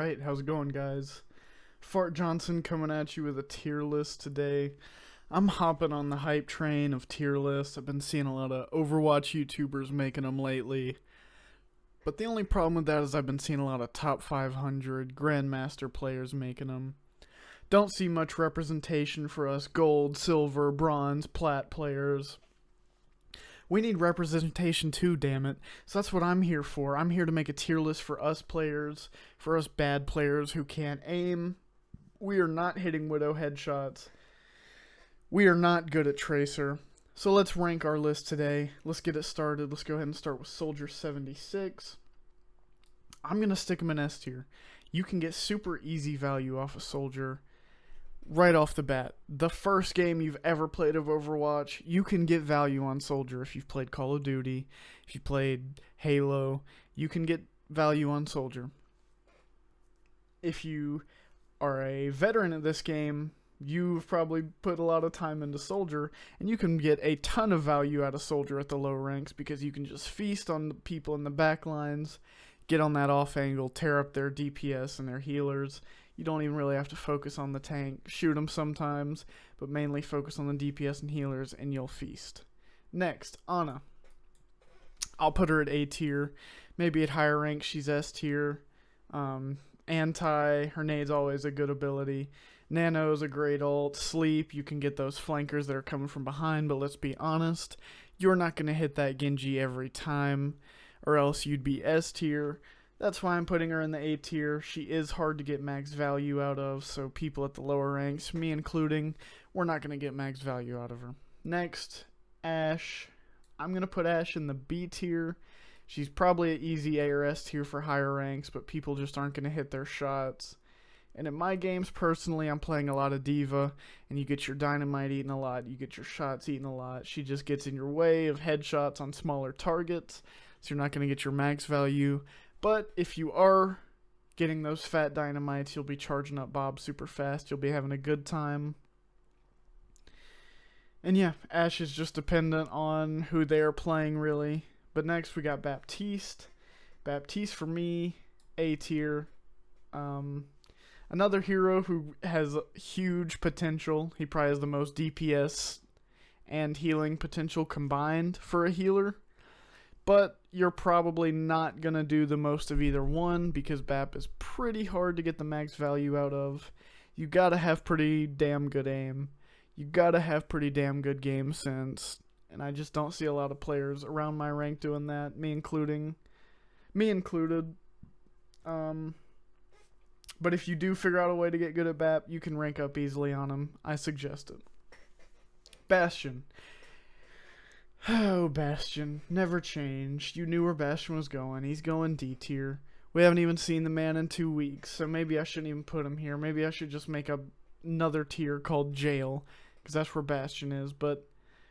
Alright, how's it going, guys? Fart Johnson coming at you with a tier list today. I'm hopping on the hype train of tier lists. I've been seeing a lot of Overwatch YouTubers making them lately. But the only problem with that is I've been seeing a lot of top 500 Grandmaster players making them. Don't see much representation for us gold, silver, bronze, plat players. We need representation too, damn it. So that's what I'm here for. I'm here to make a tier list for us players, for us bad players who can't aim. We are not hitting Widow headshots. We are not good at Tracer. So let's rank our list today. Let's get it started. Let's go ahead and start with Soldier 76. I'm going to stick him in S tier. You can get super easy value off a Soldier right off the bat. The first game you've ever played of Overwatch, you can get value on Soldier. If you've played Call of Duty, if you played Halo, you can get value on Soldier. If you are a veteran at this game, you've probably put a lot of time into Soldier, and you can get a ton of value out of Soldier at the low ranks because you can just feast on the people in the back lines, get on that off angle, tear up their DPS and their healers. You don't even really have to focus on the tank. Shoot them sometimes, but mainly focus on the DPS and healers, and you'll feast. Next, Ana. I'll put her at A tier. Maybe at higher rank, she's S tier. Anti, her nade's always a good ability. Nano's a great ult. Sleep, you can get those flankers that are coming from behind, but let's be honest, you're not going to hit that Genji every time, or else you'd be S tier. That's why I'm putting her in the A tier. She is hard to get max value out of, so people at the lower ranks, me including, we're not going to get max value out of her. Next, Ashe. I'm going to put Ashe in the B tier. She's probably an easy A or S tier for higher ranks, but people just aren't going to hit their shots. And in my games, personally, I'm playing a lot of Diva, and you get your dynamite eaten a lot, you get your shots eaten a lot. She just gets in your way of headshots on smaller targets, so you're not going to get your max value. But if you are getting those fat dynamites, you'll be charging up Bob super fast. You'll be having a good time. And yeah, Ashe is just dependent on who they are playing, really. But next we got Baptiste. Baptiste for me, A tier. Another hero who has huge potential. He probably has the most DPS and healing potential combined for a healer. But you're probably not going to do the most of either one because BAP is pretty hard to get the max value out of. You got to have pretty damn good aim. You got to have pretty damn good game sense. And I just don't see a lot of players around my rank doing that, me included. But if you do figure out a way to get good at BAP, you can rank up easily on him. I suggest it. Bastion. Oh, Bastion. Never changed. You knew where Bastion was going. He's going D tier. We haven't even seen the man in 2 weeks, so maybe I shouldn't even put him here. Maybe I should just make another tier called Jail, because that's where Bastion is. But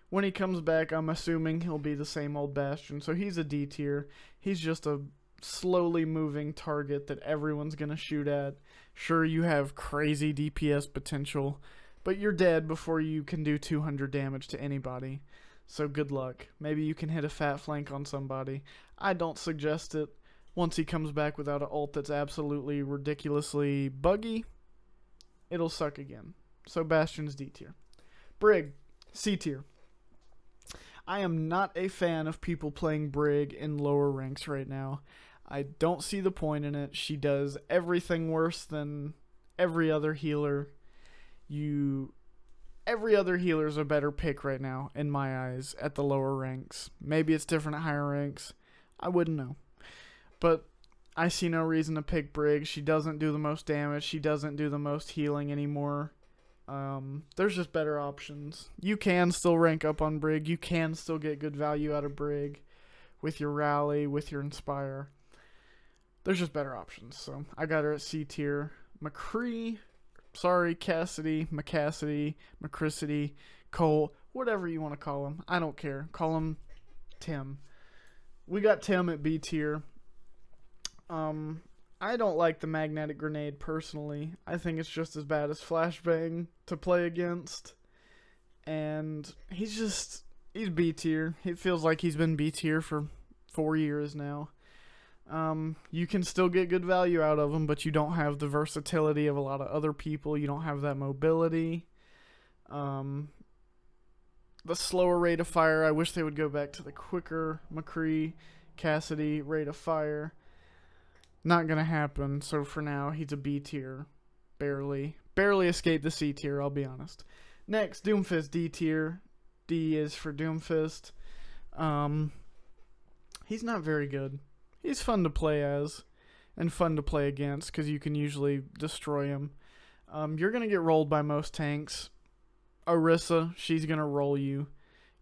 when he comes back, I'm assuming he'll be the same old Bastion, so he's a D tier. He's just a slowly moving target that everyone's going to shoot at. Sure, you have crazy DPS potential, but you're dead before you can do 200 damage to anybody. So good luck. Maybe you can hit a fat flank on somebody. I don't suggest it. Once he comes back without an ult that's absolutely ridiculously buggy, it'll suck again. So Bastion's D tier. Brig, C tier. I am not a fan of people playing Brig in lower ranks right now. I don't see the point in it. She does everything worse than every other healer. Every other healer is a better pick right now, in my eyes, at the lower ranks. Maybe it's different at higher ranks. I wouldn't know. But I see no reason to pick Brig. She doesn't do the most damage. She doesn't do the most healing anymore. There's just better options. You can still rank up on Brig. You can still get good value out of Brig with your Rally, with your Inspire. There's just better options. So I got her at C tier. McCree. Sorry, Cassidy, McCrissity, Cole, whatever you want to call him. I don't care. Call him Tim. We got Tim at B tier. I don't like the magnetic grenade personally. I think it's just as bad as flashbang to play against. And he's B tier. It feels like he's been B tier for 4 years now. You can still get good value out of them, but you don't have the versatility of a lot of other people. You don't have that mobility. The slower rate of fire, I wish they would go back to the quicker McCree, Cassidy rate of fire. Not gonna happen, so for now, he's a B tier. Barely escaped the C tier, I'll be honest. Next, Doomfist, D tier. D is for Doomfist. He's not very good. He's fun to play as and fun to play against because you can usually destroy him. You're going to get rolled by most tanks. Orisa, she's going to roll you.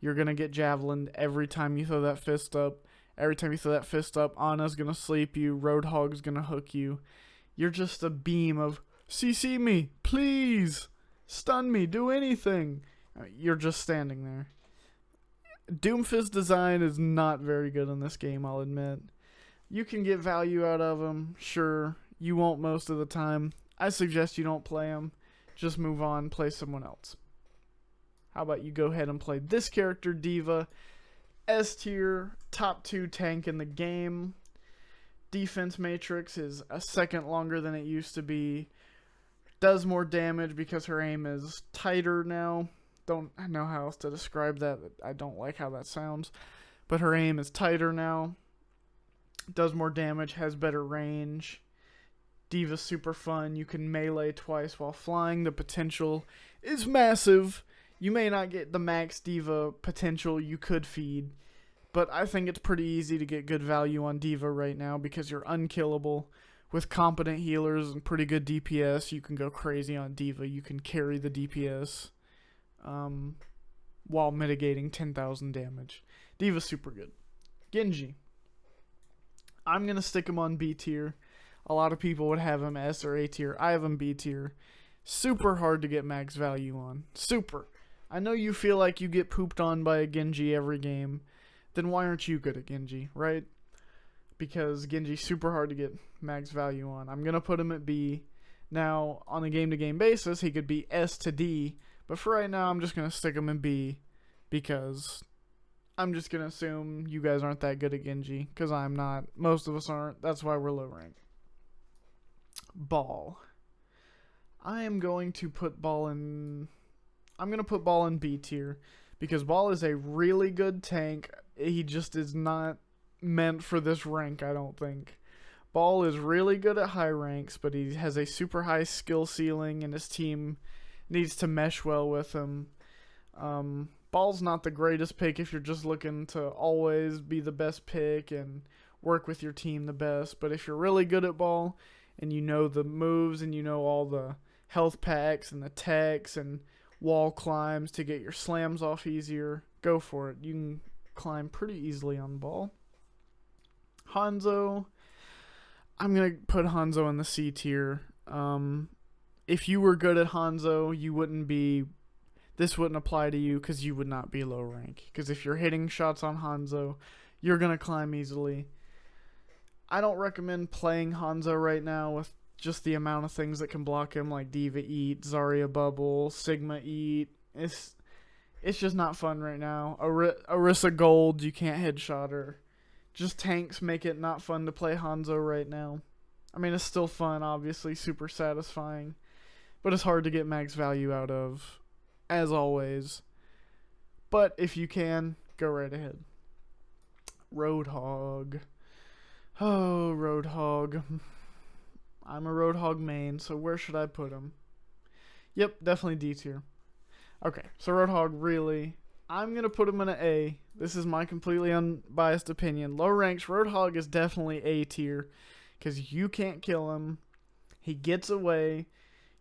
You're going to get javelined every time you throw that fist up. Every time you throw that fist up, Ana's going to sleep you. Roadhog's going to hook you. You're just a beam of, CC me, please, stun me, do anything. You're just standing there. Doomfist design is not very good in this game, I'll admit. You can get value out of him, sure. You won't most of the time. I suggest you don't play him. Just move on, play someone else. How about you go ahead and play this character, Diva. S tier, top 2 tank in the game. Defense matrix is a second longer than it used to be. Does more damage because her aim is tighter now. Don't know how else to describe that. I don't like how that sounds. But her aim is tighter now. Does more damage, has better range. Diva's super fun. You can melee twice while flying. The potential is massive. You may not get the max Diva potential you could feed, but I think it's pretty easy to get good value on Diva right now because you're unkillable. With competent healers and pretty good DPS, you can go crazy on Diva. You can carry the DPS while mitigating 10,000 damage. Diva's super good. Genji. I'm going to stick him on B tier. A lot of people would have him S or A tier. I have him B tier. Super hard to get max value on. Super. I know you feel like you get pooped on by a Genji every game. Then why aren't you good at Genji, right? Because Genji's super hard to get max value on. I'm going to put him at B. Now, on a game-to-game basis, he could be S to D. But for right now, I'm just going to stick him in B. Because I'm just going to assume you guys aren't that good at Genji. Because I'm not. Most of us aren't. That's why we're low ranked. Ball. I am going to put Ball in... I'm going to put Ball in B tier. Because Ball is a really good tank. He just is not meant for this rank, I don't think. Ball is really good at high ranks, but he has a super high skill ceiling, and his team needs to mesh well with him. Ball's not the greatest pick if you're just looking to always be the best pick and work with your team the best. But if you're really good at Ball, and you know the moves, and you know all the health packs and the techs and wall climbs to get your slams off easier, go for it. You can climb pretty easily on Ball. Hanzo, I'm going to put Hanzo in the C tier. If you were good at Hanzo, this wouldn't apply to you because you would not be low rank. Because if you're hitting shots on Hanzo, you're going to climb easily. I don't recommend playing Hanzo right now with just the amount of things that can block him, like Diva Eat, Zarya Bubble, Sigma Eat. It's just not fun right now. Orisa Gold, you can't headshot her. Just tanks make it not fun to play Hanzo right now. I mean, it's still fun, obviously, super satisfying. But it's hard to get max value out of, as always. But if you can, go right ahead. Roadhog. Oh, Roadhog. I'm a Roadhog main, so where should I put him? Yep, definitely D tier. Okay, so Roadhog, really, I'm going to put him in an A. This is my completely unbiased opinion. Low ranks, Roadhog is definitely A tier because you can't kill him. He gets away.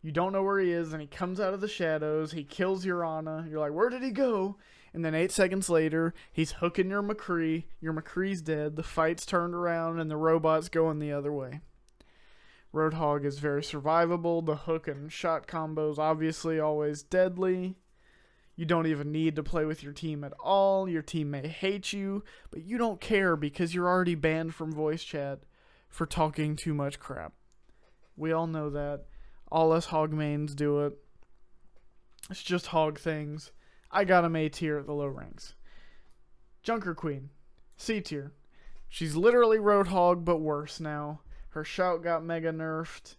You don't know where he is, and he comes out of the shadows. He kills your Ana. You're like, where did he go? And then 8 seconds later, he's hooking your McCree. Your McCree's dead. The fight's turned around, and the robot's going the other way. Roadhog is very survivable. The hook and shot combos obviously always deadly. You don't even need to play with your team at all. Your team may hate you, but you don't care because you're already banned from voice chat for talking too much crap. We all know that. All us hog mains do it. It's just hog things. I got him A tier at the low ranks. Junker Queen, C tier. She's literally Roadhog, but worse now. Her shout got mega nerfed.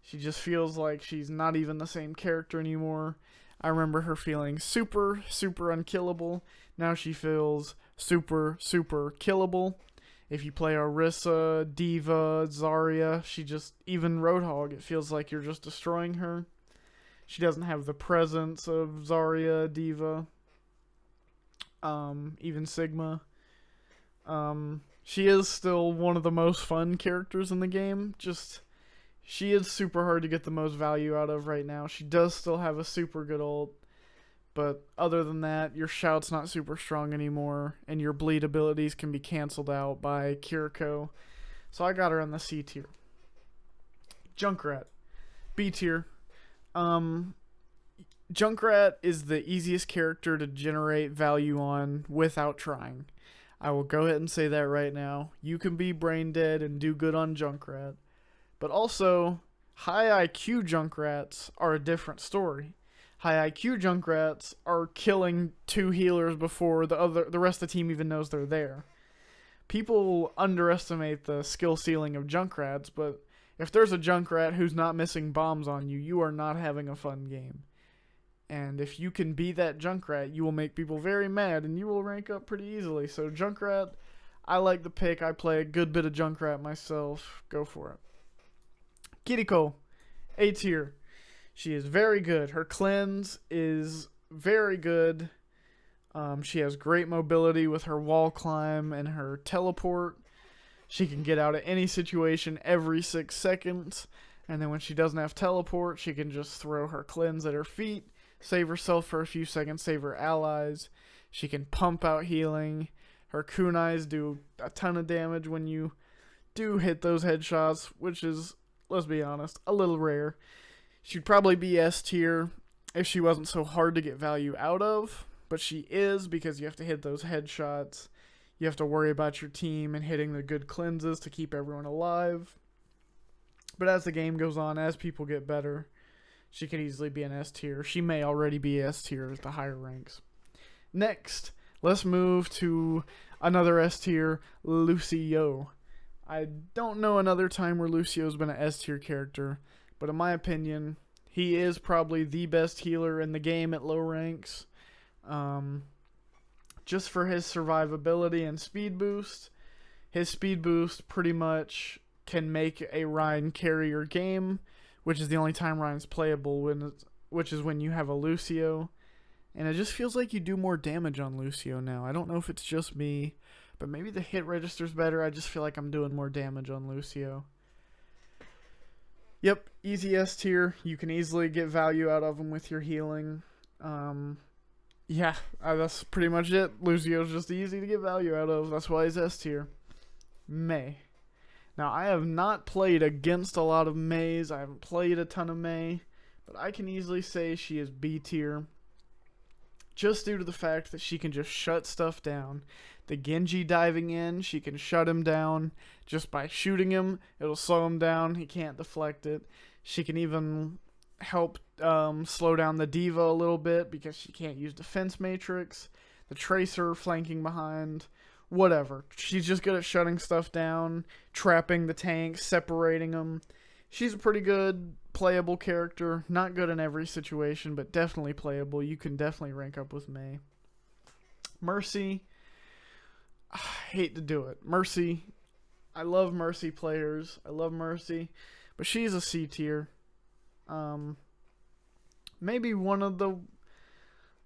She just feels like she's not even the same character anymore. I remember her feeling super, super unkillable. Now she feels super, super killable. If you play Orisa, Diva, Zarya, she just, even Roadhog, it feels like you're just destroying her. She doesn't have the presence of Zarya, Diva, even Sigma. She is still one of the most fun characters in the game. Just, she is super hard to get the most value out of right now. She does still have a super good ult. But other than that, your shout's not super strong anymore, and your bleed abilities can be canceled out by Kiriko. So I got her in the C tier. Junkrat, B tier. Junkrat is the easiest character to generate value on without trying. I will go ahead and say that right now. You can be brain dead and do good on Junkrat. But also, high IQ Junkrats are a different story. High IQ Junkrats are killing 2 healers before the rest of the team even knows they're there. People underestimate the skill ceiling of Junkrats, but if there's a Junkrat who's not missing bombs on you, you are not having a fun game. And if you can be that Junkrat, you will make people very mad, and you will rank up pretty easily. So Junkrat, I like the pick. I play a good bit of Junkrat myself. Go for it. Kiriko, A tier. She is very good. Her cleanse is very good. She has great mobility with her wall climb and her teleport. She can get out of any situation every 6 seconds. And then when she doesn't have teleport, she can just throw her cleanse at her feet, save herself for a few seconds, save her allies. She can pump out healing. Her kunais do a ton of damage when you do hit those headshots, which is, let's be honest, a little rare. She'd probably be S tier if she wasn't so hard to get value out of, but she is because you have to hit those headshots. You have to worry about your team and hitting the good cleanses to keep everyone alive. But as the game goes on, as people get better, she could easily be an S tier. She may already be S tier at the higher ranks. Next, let's move to another S tier, Lucio. I don't know another time where Lucio's been an S tier character, but in my opinion, he is probably the best healer in the game at low ranks. Just for his survivability and speed boost. His speed boost pretty much can make a Ryan carry your game, which is the only time Ryan's playable, which is when you have a Lucio. And it just feels like you do more damage on Lucio now. I don't know if it's just me, but maybe the hit register's better. I just feel like I'm doing more damage on Lucio. Yep, easy S tier. You can easily get value out of him with your healing. Yeah, that's pretty much it. Lucio's just easy to get value out of. That's why he's S tier. Mei. Now, I have not played against a lot of Meis. I haven't played a ton of Mei. But I can easily say she is B tier. Just due to the fact that she can just shut stuff down. The Genji diving in, she can shut him down just by shooting him. It'll slow him down. He can't deflect it. She can even help slow down the Diva a little bit because she can't use defense matrix. The Tracer flanking behind. Whatever. She's just good at shutting stuff down, trapping the tanks, separating them. She's a pretty good playable character. Not good in every situation, but definitely playable. You can definitely rank up with Mei. Mercy. I hate to do it. Mercy. I love Mercy players. I love Mercy. But she's a C tier. Maybe one of the...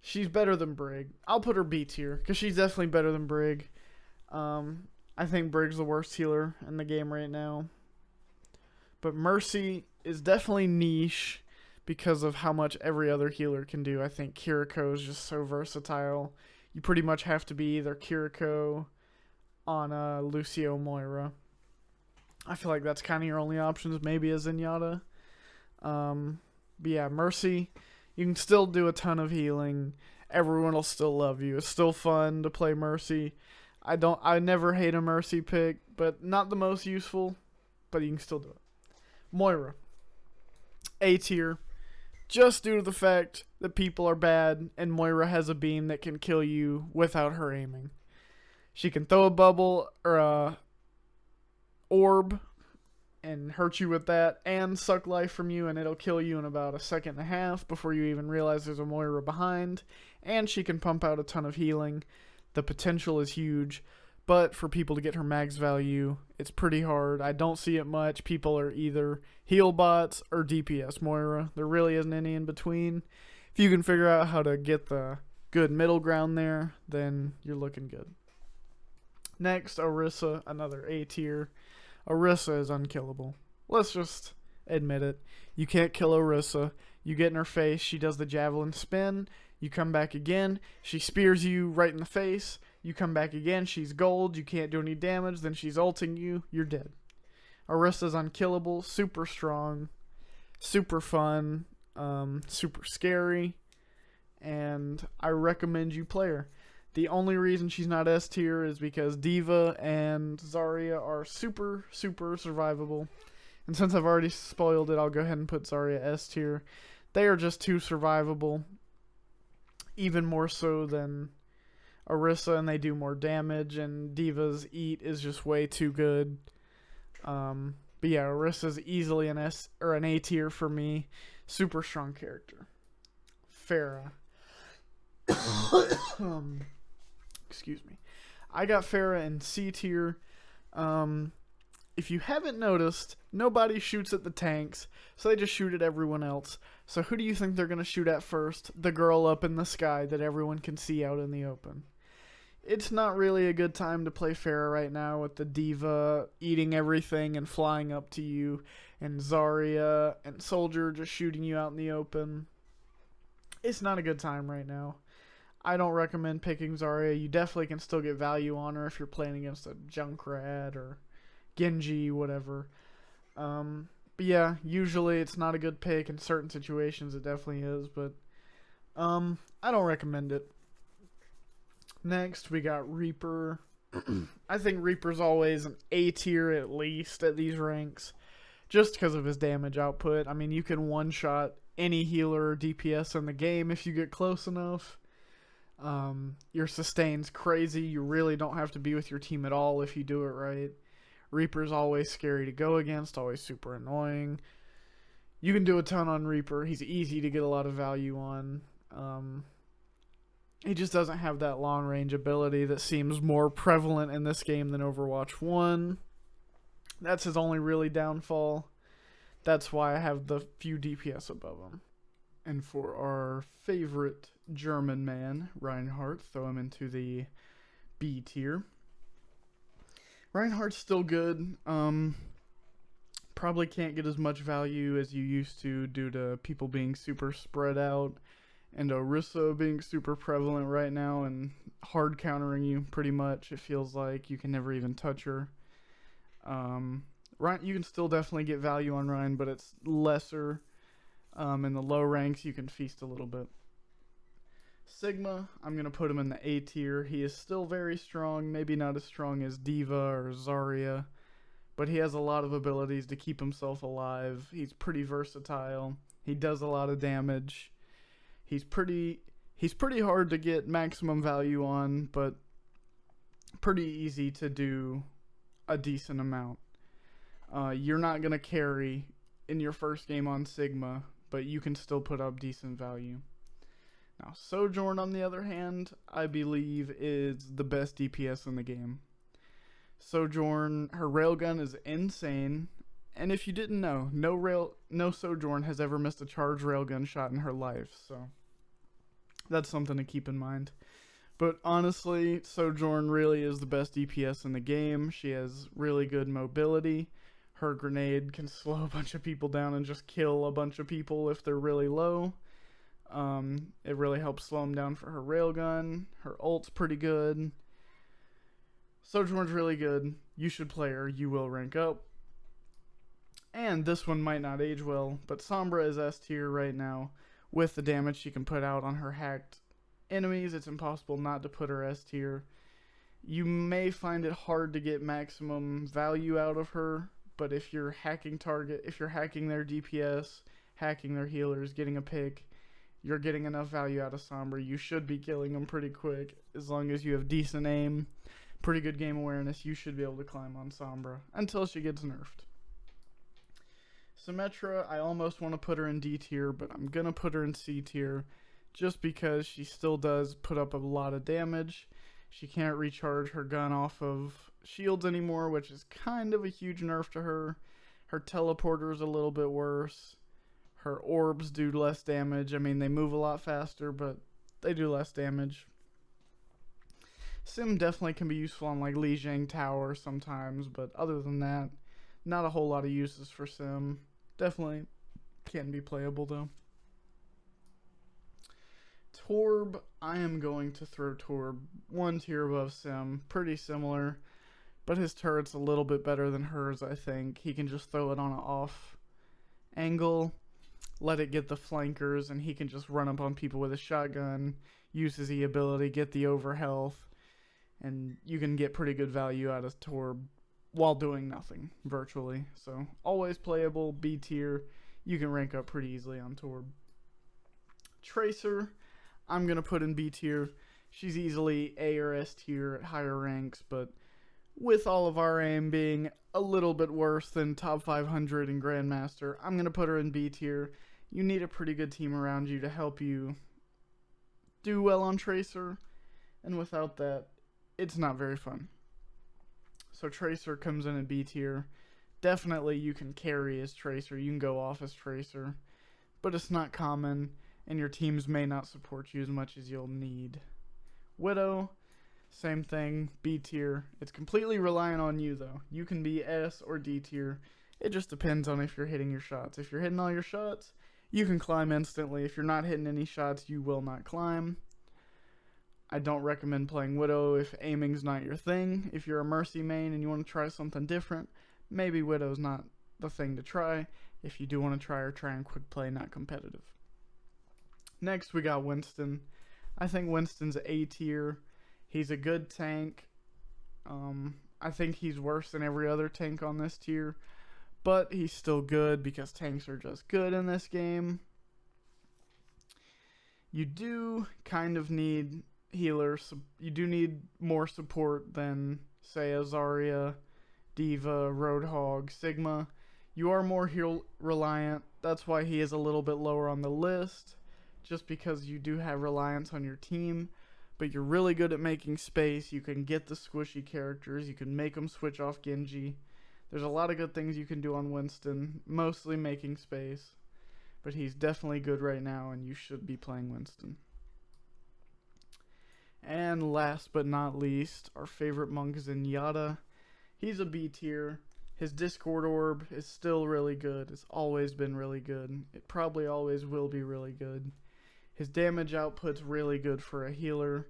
She's better than Brig. I'll put her B tier, because she's definitely better than Brig. I think Brig's the worst healer in the game right now. But Mercy is definitely niche because of how much every other healer can do. I think Kiriko is just so versatile. You pretty much have to be either Kiriko on Lucio Moira. I feel like that's kind of your only options, maybe a Zenyatta. But yeah, Mercy, you can still do a ton of healing. Everyone will still love you. It's still fun to play Mercy. I never hate a Mercy pick, but not the most useful, but you can still do it. Moira, A tier, just due to the fact that people are bad and Moira has a beam that can kill you without her aiming. She can throw a bubble or a orb and hurt you with that and suck life from you, and it'll kill you in about a second and a half before you even realize there's a Moira behind. And she can pump out a ton of healing. The potential is huge, but for people to get her max value, it's pretty hard. I don't see it much. People are either heal bots or DPS Moira. There really isn't any in between. If you can figure out how to get the good middle ground there, then you're looking good. Next, Orisa, another A tier. Orisa is unkillable. Let's just admit it. You can't kill Orisa. You get in her face, she does the javelin spin. You come back again, she spears you right in the face. You come back again, she's gold, you can't do any damage, then she's ulting you, you're dead. Orisa's unkillable, super strong, super fun, super scary, and I recommend you play her. The only reason she's not S tier is because D.Va and Zarya are super, super survivable. And since I've already spoiled it, I'll go ahead and put Zarya S tier. They are just too survivable. Even more so than Orisa, and they do more damage, and D.Va's eat is just way too good. But yeah, Orisa's easily an S or an A tier for me. Super strong character. Pharah. Excuse me. I got Pharah in C tier. If you haven't noticed, nobody shoots at the tanks, so they just shoot at everyone else. So who do you think they're going to shoot at first? The girl up in the sky that everyone can see out in the open. It's not really a good time to play Pharah right now with the D.Va eating everything and flying up to you, and Zarya and Soldier just shooting you out in the open. It's not a good time right now. I don't recommend picking Zarya. You definitely can still get value on her if you're playing against a Junkrat or Genji, whatever. But yeah, usually it's not a good pick. In certain situations it definitely is, but I don't recommend it. Next, we got Reaper. I think Reaper's always an A tier at least at these ranks, just because of his damage output. I mean, you can one-shot any healer or DPS in the game if you get close enough. Your sustain's crazy. You really don't have to be with your team at all if you do it right. Reaper's always scary to go against, always super annoying. You can do a ton on Reaper. He's easy to get a lot of value on. He just doesn't have that long range ability that seems more prevalent in this game than Overwatch 1. That's his only really downfall. That's why I have the few DPS above him. And for our favorite German man, Reinhardt, throw him into the B tier. Reinhardt's still good. Probably can't get as much value as you used to due to people being super spread out and Orisa being super prevalent right now and hard countering you pretty much. It feels like you can never even touch her. Ryan, you can still definitely get value on Ryan, but it's lesser. In the low ranks, you can feast a little bit. Sigma, I'm going to put him in the A tier. He is still very strong, maybe not as strong as D.Va or Zarya, but he has a lot of abilities to keep himself alive. He's pretty versatile. He does a lot of damage. He's pretty hard to get maximum value on, but pretty easy to do a decent amount. You're not going to carry in your first game on Sigma, but you can still put up decent value. Now, Sojourn, on the other hand, I believe is the best DPS in the game. Sojourn, her railgun is insane, and if you didn't know, no Sojourn has ever missed a charged railgun shot in her life, so that's something to keep in mind. But honestly, Sojourn really is the best DPS in the game. She has really good mobility. Her grenade can slow a bunch of people down and just kill a bunch of people if they're really low. It really helps slow them down for her railgun. Her ult's pretty good. Sojourn's really good. You should play her. You will rank up. And this one might not age well, but Sombra is S tier right now. With the damage she can put out on her hacked enemies, it's impossible not to put her S tier. You may find it hard to get maximum value out of her, but if you're hacking their DPS, hacking their healers, getting a pick, you're getting enough value out of Sombra. You should be killing them pretty quick, as long as you have decent aim. pretty good game awareness. You should be able to climb on Sombra until she gets nerfed. Symmetra, I almost want to put her in D tier, but I'm going to put her in C tier just because she still does put up a lot of damage. She can't recharge her gun off of shields anymore, which is kind of a huge nerf to her. Her teleporter's a little bit worse. Her orbs do less damage. I mean, they move a lot faster, but they do less damage. Sim definitely can be useful on like Lijiang Tower sometimes, but other than that, not a whole lot of uses for Sim. Definitely can be playable though. Torb, I am going to throw Torb one tier above Sim. Pretty similar, but his turret's a little bit better than hers, I think. He can just throw it on an off angle, let it get the flankers, and he can just run up on people with a shotgun, use his E ability, get the overhealth, and you can get pretty good value out of Torb while doing nothing, virtually. So, always playable, B tier. You can rank up pretty easily on Torb. Tracer, I'm going to put in B tier. She's easily A or S tier at higher ranks, but with all of our aim being a little bit worse than top 500 in Grandmaster, I'm going to put her in B tier. You need a pretty good team around you to help you do well on Tracer, and without that, it's not very fun. So Tracer comes in at B tier. Definitely you can carry as Tracer, you can go off as Tracer, but it's not common, and your teams may not support you as much as you'll need. Widow, same thing, B tier. It's completely reliant on you though. You can be S or D tier. It just depends on if you're hitting your shots. If you're hitting all your shots, you can climb instantly. If you're not hitting any shots, you will not climb. I don't recommend playing Widow if aiming's not your thing. If you're a Mercy main and you want to try something different, maybe Widow's not the thing to try. If you do want to try her, try and quick play, not competitive. Next, we got Winston. I think Winston's A tier. He's a good tank. I think he's worse than every other tank on this tier, but he's still good because tanks are just good in this game. You do kind of need healers. You do need more support than, say, a Zarya, Diva, Roadhog, Sigma. You are more heal reliant. That's why he is a little bit lower on the list, just because you do have reliance on your team. But you're really good at making space. You can get the squishy characters. You can make them switch off Genji. There's a lot of good things you can do on Winston, mostly making space. But he's definitely good right now, and you should be playing Winston. And last but not least, our favorite monk is Zenyatta. He's a B tier. His Discord Orb is still really good. It's always been really good. It probably always will be really good. His damage output's really good for a healer.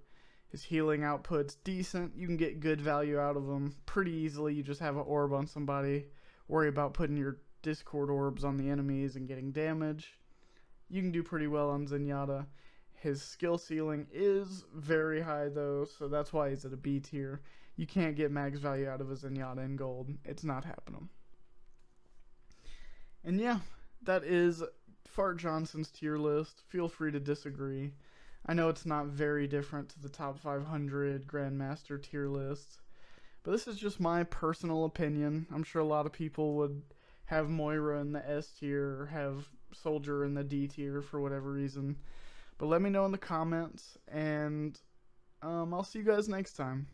His healing output's decent. You can get good value out of him pretty easily. You just have an orb on somebody. Worry about putting your Discord Orbs on the enemies and getting damage. You can do pretty well on Zenyatta. His skill ceiling is very high though, so that's why he's at a B tier. You can't get max value out of a Zenyatta in gold. It's not happening. And yeah, that is Fart Johnson's tier list. Feel free to disagree. I know it's not very different to the top 500 Grandmaster tier lists, but this is just my personal opinion. I'm sure a lot of people would have Moira in the S tier or have Soldier in the D tier for whatever reason. But let me know in the comments, and I'll see you guys next time.